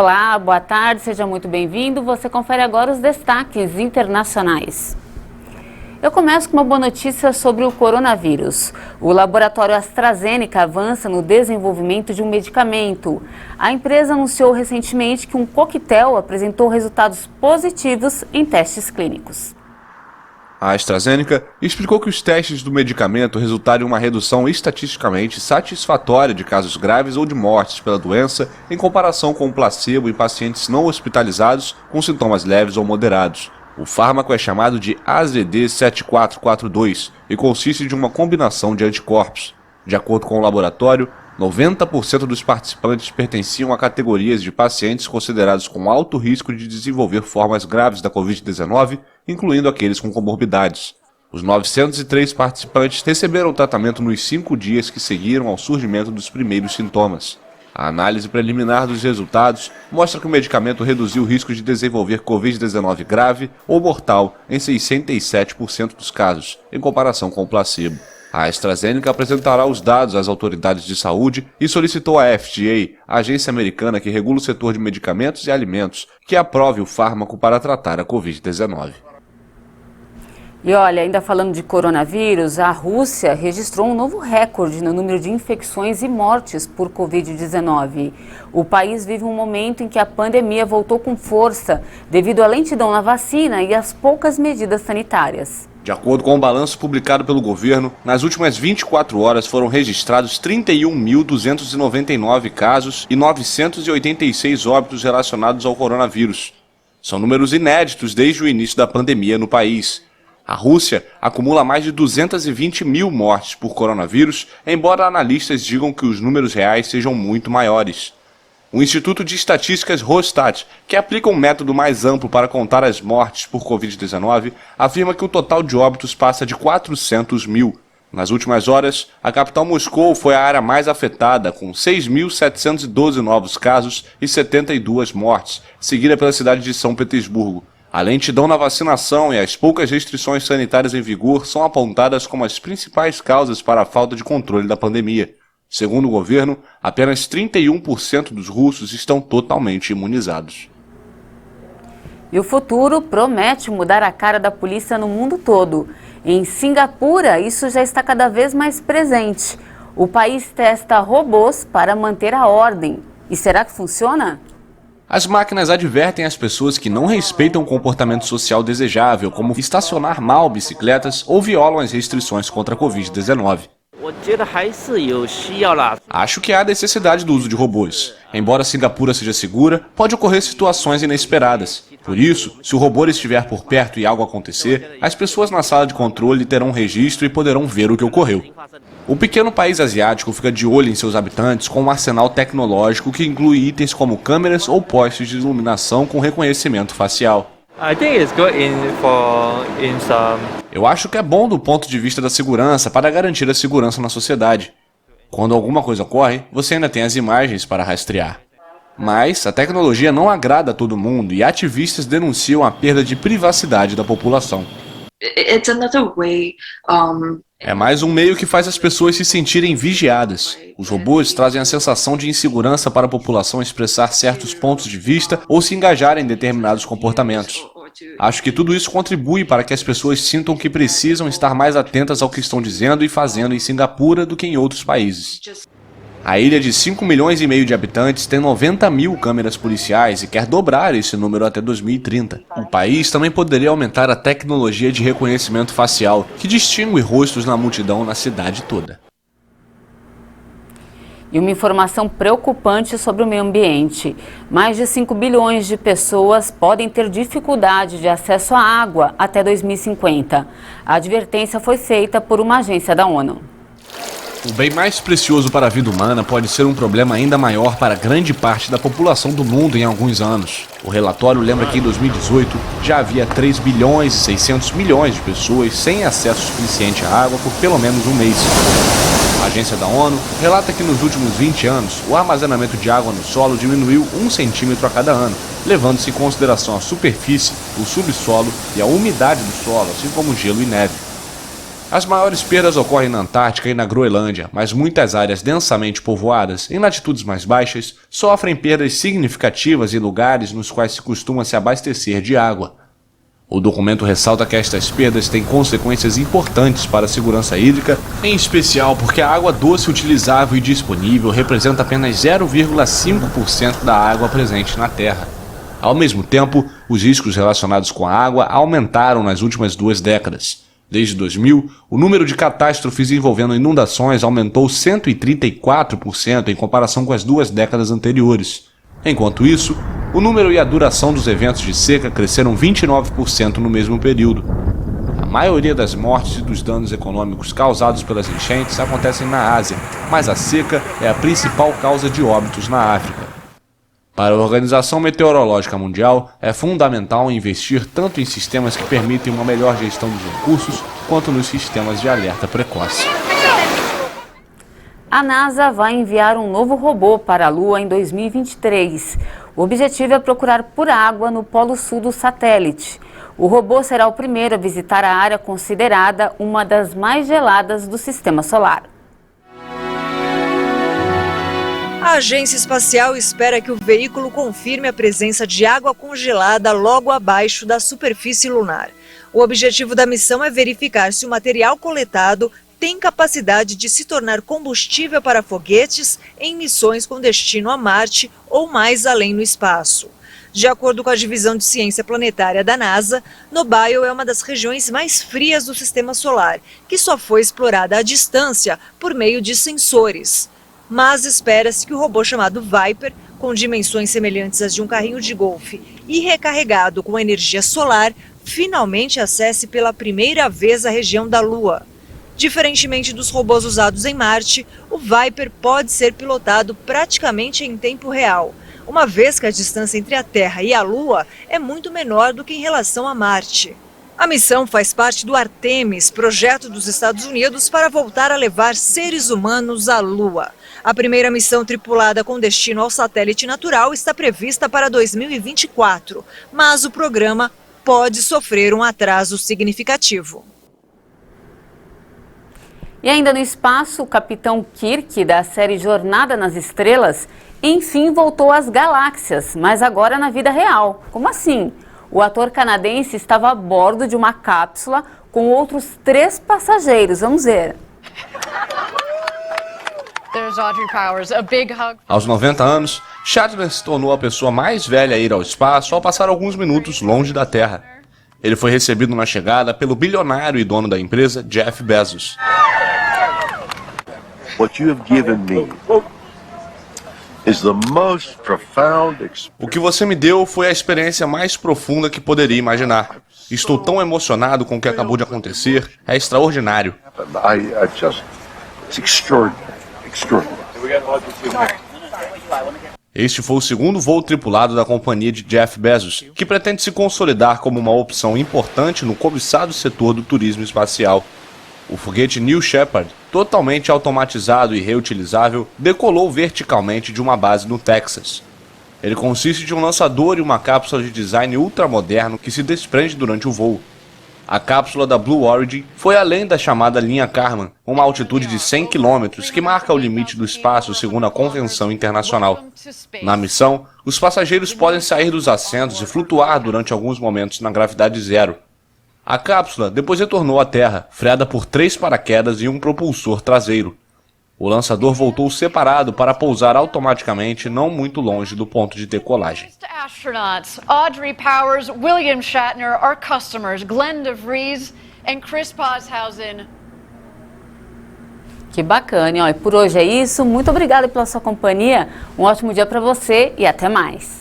Olá, boa tarde, seja muito bem-vindo. Você confere agora os destaques internacionais. Eu começo com uma boa notícia sobre o coronavírus. O laboratório AstraZeneca avança no desenvolvimento de um medicamento. A empresa anunciou recentemente que um coquetel apresentou resultados positivos em testes clínicos. A AstraZeneca explicou que os testes do medicamento resultaram em uma redução estatisticamente satisfatória de casos graves ou de mortes pela doença em comparação com o placebo em pacientes não hospitalizados com sintomas leves ou moderados. O fármaco é chamado de AZD7442 e consiste de uma combinação de anticorpos. De acordo com o laboratório, 90% dos participantes pertenciam a categorias de pacientes considerados com alto risco de desenvolver formas graves da Covid-19, incluindo aqueles com comorbidades. Os 903 participantes receberam tratamento nos 5 dias que seguiram ao surgimento dos primeiros sintomas. A análise preliminar dos resultados mostra que o medicamento reduziu o risco de desenvolver Covid-19 grave ou mortal em 67% dos casos, em comparação com o placebo. A AstraZeneca apresentará os dados às autoridades de saúde e solicitou à FDA, a agência americana que regula o setor de medicamentos e alimentos, que aprove o fármaco para tratar a Covid-19. E olha, ainda falando de coronavírus, a Rússia registrou um novo recorde no número de infecções e mortes por Covid-19. O país vive um momento em que a pandemia voltou com força devido à lentidão na vacina e às poucas medidas sanitárias. De acordo com o balanço publicado pelo governo, nas últimas 24 horas foram registrados 31.299 casos e 986 óbitos relacionados ao coronavírus. São números inéditos desde o início da pandemia no país. A Rússia acumula mais de 220 mil mortes por coronavírus, embora analistas digam que os números reais sejam muito maiores. O Instituto de Estatísticas Rosstat, que aplica um método mais amplo para contar as mortes por Covid-19, afirma que o total de óbitos passa de 400 mil. Nas últimas horas, a capital Moscou foi a área mais afetada, com 6.712 novos casos e 72 mortes, seguida pela cidade de São Petersburgo. A lentidão na vacinação e as poucas restrições sanitárias em vigor são apontadas como as principais causas para a falta de controle da pandemia. Segundo o governo, apenas 31% dos russos estão totalmente imunizados. E o futuro promete mudar a cara da polícia no mundo todo. Em Singapura, isso já está cada vez mais presente. O país testa robôs para manter a ordem. E será que funciona? As máquinas advertem as pessoas que não respeitam o comportamento social desejável, como estacionar mal bicicletas ou violam as restrições contra a Covid-19. Acho que há necessidade do uso de robôs. Embora Singapura seja segura, pode ocorrer situações inesperadas. Por isso, se o robô estiver por perto e algo acontecer, as pessoas na sala de controle terão um registro e poderão ver o que ocorreu. O pequeno país asiático fica de olho em seus habitantes com um arsenal tecnológico que inclui itens como câmeras ou postes de iluminação com reconhecimento facial. Eu acho que é bom do ponto de vista da segurança para garantir a segurança na sociedade. Quando alguma coisa ocorre, você ainda tem as imagens para rastrear. Mas a tecnologia não agrada a todo mundo e ativistas denunciam a perda de privacidade da população. É mais um meio que faz as pessoas se sentirem vigiadas. Os robôs trazem a sensação de insegurança para a população expressar certos pontos de vista ou se engajar em determinados comportamentos. Acho que tudo isso contribui para que as pessoas sintam que precisam estar mais atentas ao que estão dizendo e fazendo em Singapura do que em outros países. A ilha de 5 milhões e meio de habitantes tem 90 mil câmeras policiais e quer dobrar esse número até 2030. O país também poderia aumentar a tecnologia de reconhecimento facial, que distingue rostos na multidão na cidade toda. E uma informação preocupante sobre o meio ambiente. Mais de 5 bilhões de pessoas podem ter dificuldade de acesso à água até 2050. A advertência foi feita por uma agência da ONU. O bem mais precioso para a vida humana pode ser um problema ainda maior para grande parte da população do mundo em alguns anos. O relatório lembra que em 2018 já havia 3 bilhões e 600 milhões de pessoas sem acesso suficiente à água por pelo menos um mês. A agência da ONU relata que nos últimos 20 anos o armazenamento de água no solo diminuiu 1 centímetro a cada ano, levando-se em consideração a superfície, o subsolo e a umidade do solo, assim como gelo e neve. As maiores perdas ocorrem na Antártica e na Groenlândia, mas muitas áreas densamente povoadas, em latitudes mais baixas, sofrem perdas significativas em lugares nos quais se costuma se abastecer de água. O documento ressalta que estas perdas têm consequências importantes para a segurança hídrica, em especial porque a água doce utilizável e disponível representa apenas 0,5% da água presente na Terra. Ao mesmo tempo, os riscos relacionados com a água aumentaram nas últimas 2 décadas. Desde 2000, o número de catástrofes envolvendo inundações aumentou 134% em comparação com as 2 décadas anteriores. Enquanto isso, o número e a duração dos eventos de seca cresceram 29% no mesmo período. A maioria das mortes e dos danos econômicos causados pelas enchentes acontecem na Ásia, mas a seca é a principal causa de óbitos na África. Para a Organização Meteorológica Mundial, é fundamental investir tanto em sistemas que permitem uma melhor gestão dos recursos, quanto nos sistemas de alerta precoce. A NASA vai enviar um novo robô para a Lua em 2023. O objetivo é procurar por água no polo sul do satélite. O robô será o primeiro a visitar a área considerada uma das mais geladas do sistema solar. A agência espacial espera que o veículo confirme a presença de água congelada logo abaixo da superfície lunar. O objetivo da missão é verificar se o material coletado tem capacidade de se tornar combustível para foguetes em missões com destino a Marte ou mais além no espaço. De acordo com a Divisão de Ciência Planetária da NASA, Nobile é uma das regiões mais frias do sistema solar, que só foi explorada à distância por meio de sensores. Mas espera-se que o robô chamado Viper, com dimensões semelhantes às de um carrinho de golfe e recarregado com energia solar, finalmente acesse pela primeira vez a região da Lua. Diferentemente dos robôs usados em Marte, o Viper pode ser pilotado praticamente em tempo real, uma vez que a distância entre a Terra e a Lua é muito menor do que em relação a Marte. A missão faz parte do Artemis, projeto dos Estados Unidos para voltar a levar seres humanos à Lua. A primeira missão tripulada com destino ao satélite natural está prevista para 2024, mas o programa pode sofrer um atraso significativo. E ainda no espaço, o Capitão Kirk, da série Jornada nas Estrelas, enfim voltou às galáxias, mas agora na vida real. Como assim? O ator canadense estava a bordo de uma cápsula com outros 3 passageiros. Vamos ver. Aos 90 anos, Shatner se tornou a pessoa mais velha a ir ao espaço ao passar alguns minutos longe da Terra. Ele foi recebido na chegada pelo bilionário e dono da empresa, Jeff Bezos. What you have given me is the most profound experience. O que você me deu foi a experiência mais profunda que poderia imaginar. Estou tão emocionado com o que acabou de acontecer. É extraordinário. It's extraordinary. Extraordinary. Este foi o segundo voo tripulado da companhia de Jeff Bezos, que pretende se consolidar como uma opção importante no cobiçado setor do turismo espacial. O foguete New Shepard, totalmente automatizado e reutilizável, decolou verticalmente de uma base no Texas. Ele consiste de um lançador e uma cápsula de design ultramoderno que se desprende durante o voo. A cápsula da Blue Origin foi além da chamada linha Kármán, uma altitude de 100 km que marca o limite do espaço segundo a Convenção Internacional. Na missão, os passageiros podem sair dos assentos e flutuar durante alguns momentos na gravidade zero. A cápsula depois retornou à Terra, freada por 3 paraquedas e um propulsor traseiro. O lançador voltou separado para pousar automaticamente não muito longe do ponto de decolagem. Astronauts Audrey Powers, William Shatner, our customers Glenn DeVries and Chris Pazhausen. Que bacana, e por hoje é isso. Muito obrigada pela sua companhia. Um ótimo dia para você e até mais.